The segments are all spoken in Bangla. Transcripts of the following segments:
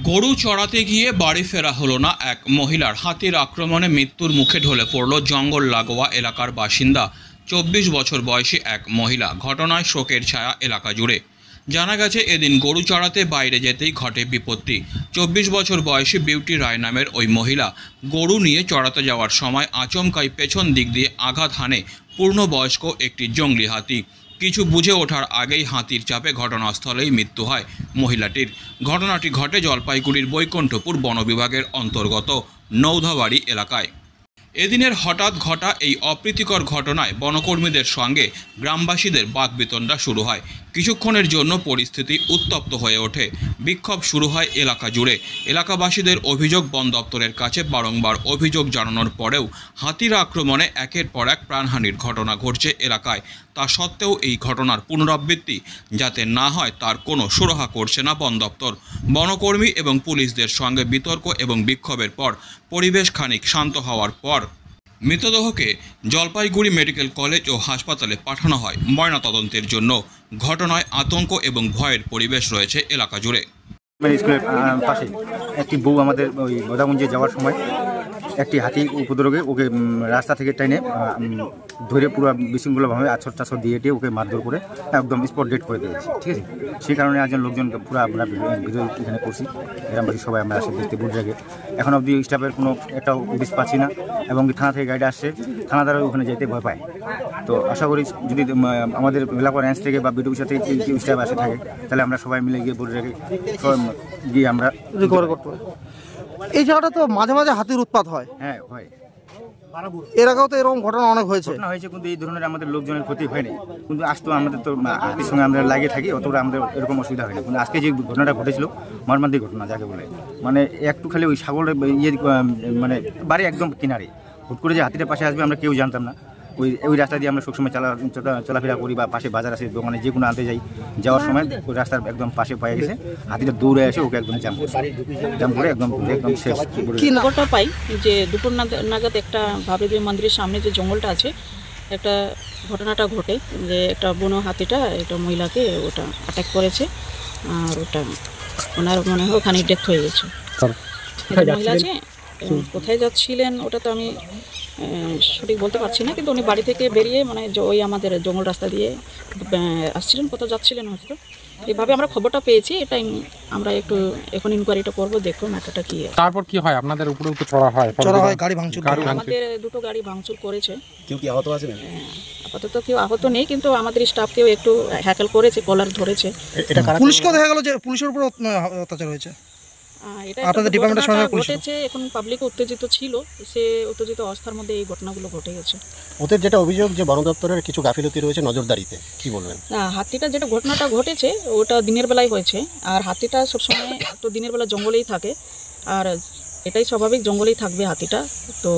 গরু চড়াতে গিয়ে বাড়ি ফেরা হলো না এক মহিলার। হাতির আক্রমণে মৃত্যুর মুখে ঢলে পড়ল জঙ্গল লাগোয়া এলাকার বাসিন্দা ২৪ বছর বয়সী এক মহিলা। ঘটনায় শোকের ছায়া এলাকা জুড়ে। জানা গেছে এদিন গরু চড়াতে বাইরে যেতেই ঘটে বিপত্তি। ২৪ বছর বয়সী বিউটি রায় নামের ওই মহিলা গরু নিয়ে চড়াতে যাওয়ার সময় আচমকাই পেছন দিক দিয়ে আঘাত হানে পূর্ণবয়স্ক একটি জংলি হাতি। কিছু বুঝে ওঠার আগেই হাতির চাপে ঘটনাস্থলেই মৃত্যু হয় মহিলাটির। ঘটনাটি ঘটে জলপাইগুড়ির বৈকুণ্ঠপুর বন বিভাগের অন্তর্গত নৌধাবাড়ি এলাকায়। এদিনের হঠাৎ ঘটা এই অপ্রীতিকর ঘটনায় বনকর্মীদের সঙ্গে গ্রামবাসীদের বাকবিতণ্ডা শুরু হয়। কিছুক্ষণের জন্য পরিস্থিতি উত্তপ্ত হয়ে ওঠে। বিক্ষোভ শুরু হয় এলাকা জুড়ে। এলাকাবাসীদের অভিযোগ, বন দপ্তরের কাছে বারংবার অভিযোগ জানানোর পরেও হাতির আক্রমণে একের পর এক প্রাণহানির ঘটনা ঘটছে এলাকায়। তা সত্ত্বেও এই ঘটনার পুনরাবৃত্তি যাতে না হয় তার কোনো সুরাহা করছে না বন দপ্তর। বনকর্মী এবং পুলিশদের সঙ্গে বিতর্ক এবং বিক্ষোভের পর পরিবেশ খানিক শান্ত হওয়ার পর মৃতদেহকে জলপাইগুড়ি মেডিকেল কলেজ ও হাসপাতালে পাঠানো হয় ময়নাতদন্তের জন্য। ঘটনায় আতঙ্ক এবং ভয়ের পরিবেশ রয়েছে এলাকা জুড়ে। স্কুলের পাশে একটি বউ আমাদের ওই গোদাগঞ্জে যাওয়ার সময় একটি হাতি উপদ্রবে ওকে রাস্তা থেকে টেনে ধরে পুরো বিশৃঙ্খলাভাবে আছর টাছর দিয়ে ওকে মারধর করে একদম স্পট ডেট করে দিয়েছি। ঠিক আছে, সেই কারণে একজন লোকজনকে পুরো আমরা ভিডিও এখানে করছি। গ্রামবাসী সবাই আমরা আসে দেখতে বুঝ জায়গায়। এখন অবধি স্টাফের কোনো একটা উদ্দেশ পাচ্ছি না এবং থানা থেকে গাইড আসছে, থানা দ্বারা ওখানে যেতে ভয় পায়। তো আশা করি যদি আমাদের এলাকা রেঞ্জ থেকে বা বিডিও সাথে কেউ স্টাফ আসে থাকে তাহলে আমরা সবাই মিলে গিয়ে বুঝ জায়গায় গিয়ে আমরা রিকভার করতে পারি। এই জায়গাটা তো মাঝে মাঝে হাতির উৎপাত হয়। হ্যাঁ হয়, এর আগেও তো এরকম ঘটনা অনেক হয়েছে। কিন্তু এই ধরনের আমাদের লোকজনের ক্ষতি হয়নি। কিন্তু আজ তো আমাদের তো হাতির সঙ্গে আমরা লাগিয়ে থাকি, অতটা আমাদের এরকম অসুবিধা হয়নি। কিন্তু আজকে যে ঘটনাটা ঘটেছিল মর্মান্তিক ঘটনা যাকে বলে, মানে একটু খালি ওই ছাগলের ইয়ে মানে বাড়ি একদম কিনারে হুট করে যে হাতিটার পাশে আসবে আমরা কেউ জানতাম না। ওই রাস্তা দিয়ে আমরা সবসময় চলাফেরা করি বা পাশে বাজার আছে, দোকানে যে কোনো আনতে যাই, যাওয়ার সময় ওই রাস্তার একদম পাশে পায়ে গেছে হাতিটা দৌড়ে আসে ওকে একদম জাম করে একদম শেষ। কি খবরটা পাই যে দুপুর নাগাদ একটা ভাবে যে মন্দিরের সামনে যে জঙ্গলটা আছে একটা ঘটনাটা ঘটে যে একটা বনো হাতিটা একটা মহিলাকে ওটা অ্যাটাক করেছে আর ওটা ওনার মনে হয় ওখানে ডেথ হয়ে গেছে। মহিলা আছে, কোথায় যাচ্ছিলেন ওটা তো আমি সঠিক বলতে পারছি না, কিন্তু উনি বাড়ি থেকে বেরিয়ে মানে ওই আমাদের জঙ্গল রাস্তা দিয়ে আসছিলেন, কোথাও যাচ্ছিলেন হয়তো। এইভাবে আমরা খবরটা পেয়েছি, এটাই আমরা একটু এখন ইনকোয়ারিটা করবো, দেখো ম্যাটারটা কি। তারপর কি হয় আপনাদের উপরে চড়া হয় গাড়ি ভাঙচুর? আমাদের দুটো গাড়ি ভাঙচুর করেছে। কেউ কি আহত আছে? আপাতত কেউ আহত নেই, কিন্তু আমাদের স্টাফকেও একটু হ্যাকেল করেছে, কলার ধরেছে। পুলিশকেও দেখা গেল যে পুলিশের উপর অত্যাচার হয়েছে। আপনাদের ডিপার্টমেন্টের সঙ্গে ঘটেছে, এখন পাবলিক উত্তেজিত ছিল, সে উত্তেজিত অবস্থার মধ্যে এই ঘটনাগুলো ঘটে গেছে। ওদের যেটা অভিযোগ যে বন দপ্তরের কিছু গাফিলতি রয়েছে নজরদারিতে, কি বলবেন? হাতিটা যেটা ঘটনাটা ঘটেছে ওটা দিনের বেলায় হয়েছে, আর হাতিটা সবসময় তো দিনের বেলা জঙ্গলেই থাকে, আর এটাই স্বাভাবিক, জঙ্গলেই থাকবে হাতিটা। তো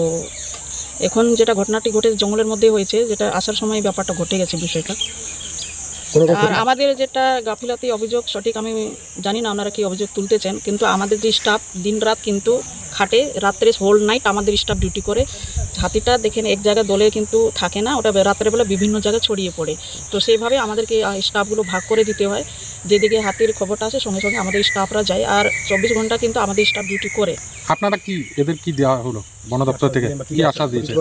এখন যেটা ঘটনাটি ঘটেছে জঙ্গলের মধ্যে হয়েছে, যেটা আসার সময় ব্যাপারটা ঘটে গেছে বিষয়টা। আর আমাদের যেটা গাফিলতি অভিযোগ সঠিক আমি জানি না আপনারা কি অভিযোগ তুলতেছেন, কিন্তু আমাদের যে স্টাফ দিন রাত কিন্তু খাটে, রাত্রে হোল নাইট আমাদের স্টাফ ডিউটি করে। হাতিটা দেখেন এক জায়গায় দলে কিন্তু থাকে না, ওটা রাত্রেবেলা বিভিন্ন জায়গায় ছড়িয়ে পড়ে। তো সেইভাবে আমাদেরকে স্টাফগুলো ভাগ করে দিতে হয়, যেদিকে হাতির খবরটা আসে সঙ্গে সঙ্গে আমাদের স্টাফরা যায়, আর 24 ঘন্টা কিন্তু আমাদের স্টাফ ডিউটি করে। আপনারা কি এদের কি দেওয়া হলো বন দপ্তর থেকে, কি আশ্বাস দিয়েছে?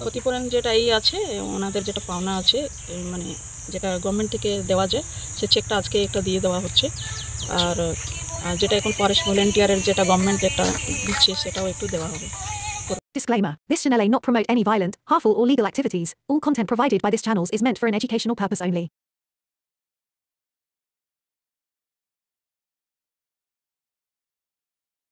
ক্ষতিপূরণ যেটা আছে ওনাদের যেটা পাওনা আছে, মানে যেটা গভর্নমেন্ট থেকে দেওয়া যায় সে চেকটা আজকে একটা দিয়ে দেওয়া হচ্ছে। আর যেটা এখন ফরেস্ট ভলেন্টিয়ারের যেটা গভর্নমেন্ট একটা দিচ্ছে সেটাও একটু দেওয়া হবে। Disclaimer. This channel may not promote any violent, harmful or legal activities. All content provided by this channel is meant for an educational purpose only.